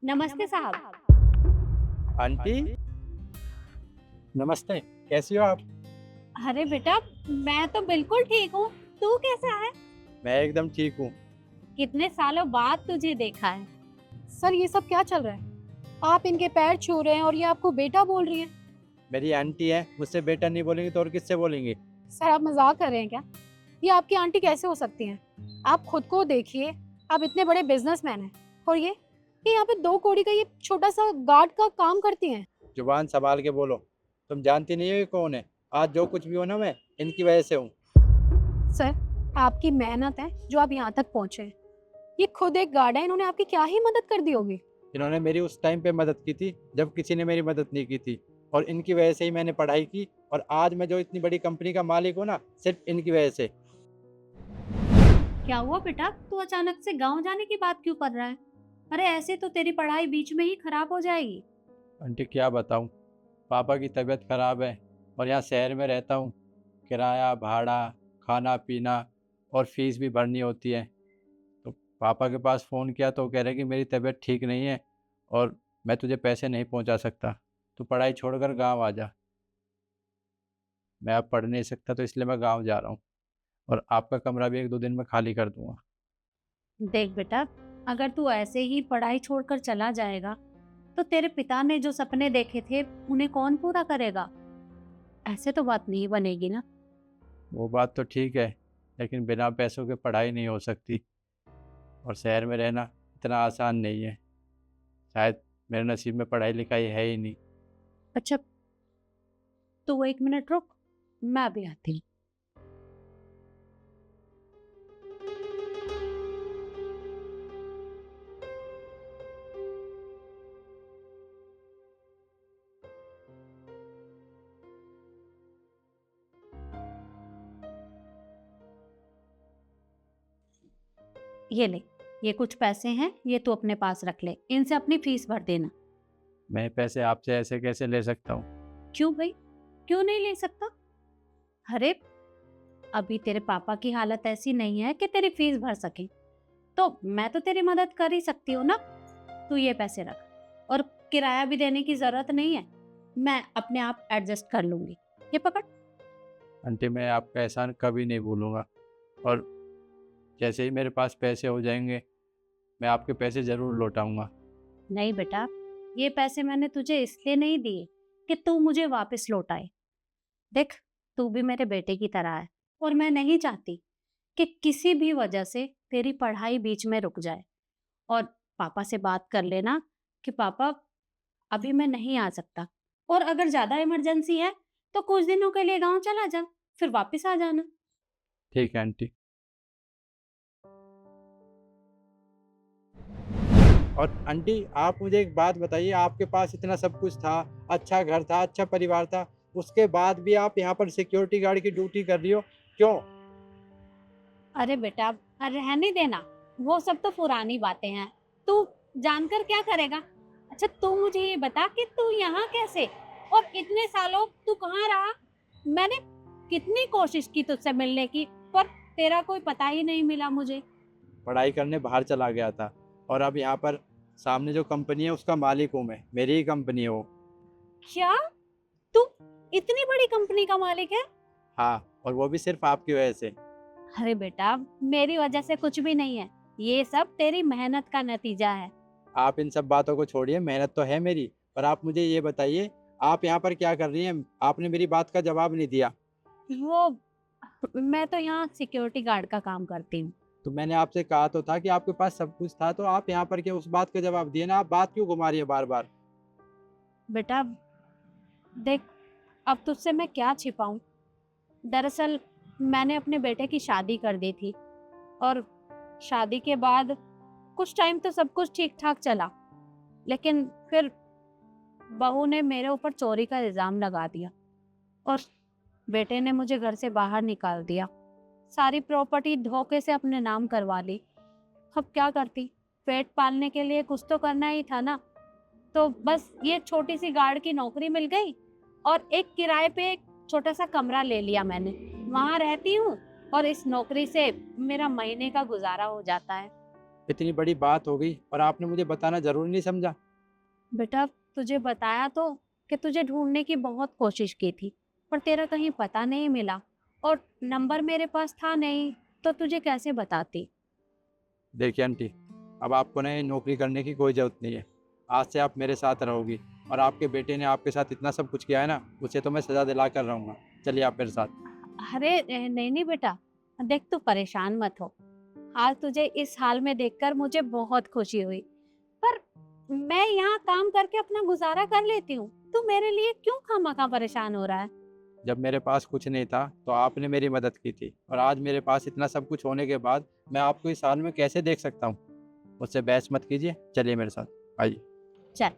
नमस्ते साहब। आंटी नमस्ते। कैसी हो आप? अरे बेटा, मैं तो बिल्कुल ठीक हूँ। तू कैसा है? मैं एकदम ठीक हूँ। कितने सालों बाद तुझे देखा है। सर ये सब क्या चल रहा है? आप इनके पैर छू रहे हैं और ये आपको बेटा बोल रही है। मेरी आंटी है, मुझसे बेटा नहीं बोलेंगी तो और किससे बोलेंगी? सर आप मजाक कर रहे हैं क्या? ये आपकी आंटी कैसे हो सकती हैं? आप खुद को देखिए, आप इतने बड़े बिजनेसमैन हैं और ये यहाँ पे 2 कौड़ी का ये छोटा सा गार्ड का काम करती हैं। जुबान संभाल के बोलो। तुम जानती नहीं हो ये कौन है। आज जो कुछ भी हो ना, मैं इनकी वजह से हूँ। सर आपकी मेहनत है जो आप यहाँ तक पहुँचे हैं। ये खुद एक गार्ड है, इन्होंने आपकी क्या ही मदद कर दी होगी। इन्होंने मेरी उस टाइम पे मदद की थी जब किसी ने मेरी मदद नहीं की थी, और इनकी वजह से ही मैंने पढ़ाई की, और आज मैं जो इतनी बड़ी कंपनी का मालिक हूँ ना, सिर्फ इनकी वजह से। क्या हुआ बेटा, तू अचानक से गांव जाने की बात क्यों कर रहा है? अरे ऐसे तो तेरी पढ़ाई बीच में ही खराब हो जाएगी। आंटी क्या बताऊँ, पापा की तबीयत खराब है और यहाँ शहर में रहता हूँ। किराया, भाड़ा, खाना पीना और फीस भी भरनी होती है। तो पापा के पास फ़ोन किया तो वो कह रहे कि मेरी तबीयत ठीक नहीं है और मैं तुझे पैसे नहीं पहुंचा सकता, तू पढ़ाई छोड़कर गांव आ जा। मैं अब पढ़ नहीं सकता तो इसलिए मैं गांव जा रहा हूँ, और आपका कमरा भी 1-2 दिन में खाली कर दूंगा। देख बेटा, अगर तू ऐसे ही पढ़ाई छोड़कर चला जाएगा तो तेरे पिता ने जो सपने देखे थे उन्हें कौन पूरा करेगा? ऐसे तो बात नहीं बनेगी ना। वो बात तो ठीक है, लेकिन बिना पैसों के पढ़ाई नहीं हो सकती, और शहर में रहना इतना आसान नहीं है। शायद मेरे नसीब में पढ़ाई लिखाई है ही नहीं। अच्छा, तू 1 मिनट रुक, मैं अभी आती हूँ। ये ले, ये कुछ पैसे हैं, ये तू अपने पास रख ले, इनसे अपनी फीस भर देना। मैं पैसे आपसे ऐसे कैसे ले सकता हूँ? क्यों भाई, क्यों नहीं ले सकता? अरे अभी तेरे पापा की हालत ऐसी नहीं है कि तेरी फीस भर सके, तो मैं तो तेरी मदद कर ही सकती हूँ ना। तू ये पैसे रख, और किराया भी देने की जरूरत नहीं है, मैं अपने आप एडजस्ट कर लूंगी। ये पकड़। आंटी मैं आपका एहसान कभी नहीं भूलूंगा, और जैसे ही मेरे पास पैसे हो जाएंगे मैं आपके पैसे ज़रूर लौटाऊंगा। नहीं बेटा, ये पैसे मैंने तुझे इसलिए नहीं दिए कि तू मुझे वापस लौटाए। देख, तू भी मेरे बेटे की तरह है, और मैं नहीं चाहती कि किसी भी वजह से तेरी पढ़ाई बीच में रुक जाए। और पापा से बात कर लेना कि पापा अभी मैं नहीं आ सकता, और अगर ज्यादा इमरजेंसी है तो कुछ दिनों के लिए गांव चला जा, फिर वापस आ जाना। ठीक है आंटी। और आंटी आप मुझे एक बात बताइए, आपके पास इतना सब कुछ था, अच्छा घर था, अच्छा परिवार था, उसके बाद भी आप यहाँ पर सिक्योरिटी गार्ड की ड्यूटी कर रही हो, क्यों? अरे बेटा, रहने देना, वो सब तो पुरानी बातें हैं। तू जानकर क्या करेगा? अच्छा तू मुझे ये बता कि तू यहाँ कैसे, और इतने सालों तू कहाँ रहा? मैंने कितनी कोशिश की तुझसे मिलने की, पर तेरा कोई पता ही नहीं मिला मुझे। पढ़ाई करने बाहर चला गया था, और अब यहाँ पर सामने जो कंपनी है उसका मालिक हूँ मैं, मेरी ही कंपनी है वो। क्या तू इतनी बड़ी कंपनी का मालिक है? हाँ, और वो भी सिर्फ आपकी वजह से। अरे बेटा, मेरी वजह से कुछ भी नहीं है, ये सब तेरी मेहनत का नतीजा है। आप इन सब बातों को छोड़िए, मेहनत तो है मेरी, पर आप मुझे ये बताइए आप यहाँ पर क्या कर रही हैं? आपने मेरी बात का जवाब नहीं दिया। वो मैं तो यहाँ सिक्योरिटी गार्ड का काम करती हूँ। तो मैंने आपसे कहा तो था कि आपके पास सब कुछ था, तो आप यहाँ पर क्या उस बात का जवाब दिए ना, आप बात क्यों घुमा रही है बार बार? बेटा देख, अब तुझसे मैं क्या छिपाऊं। दरअसल मैंने अपने बेटे की शादी कर दी थी, और शादी के बाद कुछ टाइम तो सब कुछ ठीक ठाक चला, लेकिन फिर बहू ने मेरे ऊपर चोरी का इल्जाम लगा दिया, और बेटे ने मुझे घर से बाहर निकाल दिया। सारी प्रॉपर्टी धोखे से अपने नाम करवा ली। अब क्या करती, पेट पालने के लिए कुछ तो करना ही था ना। तो बस ये छोटी सी गार्ड की नौकरी मिल गई, और एक किराए पे एक छोटा सा कमरा ले लिया मैंने, वहां रहती हूँ, और इस नौकरी से मेरा महीने का गुजारा हो जाता है। इतनी बड़ी बात हो गई और आपने मुझे बताना ज़रूरी नहीं समझा। बेटा तुझे बताया तो कि तुझे ढूंढने की बहुत कोशिश की थी, पर तेरा कहीं पता नहीं मिला और नंबर मेरे पास था नहीं, तो तुझे कैसे बताती। देखिए आंटी, अब आपको ना ये नौकरी करने की कोई ज़रूरत नहीं है। आज से आप मेरे साथ रहोगी और आपके बेटे ने आपके साथ इतना सब कुछ किया है ना, उसे तो मैं सज़ा दिला कर रहूँगा। चलिए आप मेरे साथ। अरे नहीं नहीं बेटा, देख तू परेशान मत हो। आज तुझे इस हाल में देखकर मुझे बहुत खुशी हुई, पर मैं यहाँ काम करके अपना गुजारा कर लेती हूँ। तू मेरे लिए क्यों खामखा परेशान हो रहा है। जब मेरे पास कुछ नहीं था तो आपने मेरी मदद की थी, और आज मेरे पास इतना सब कुछ होने के बाद मैं आपको इस हाल में कैसे देख सकता हूँ। मुझसे बहस मत कीजिए, चलिए मेरे साथ आइए। चल।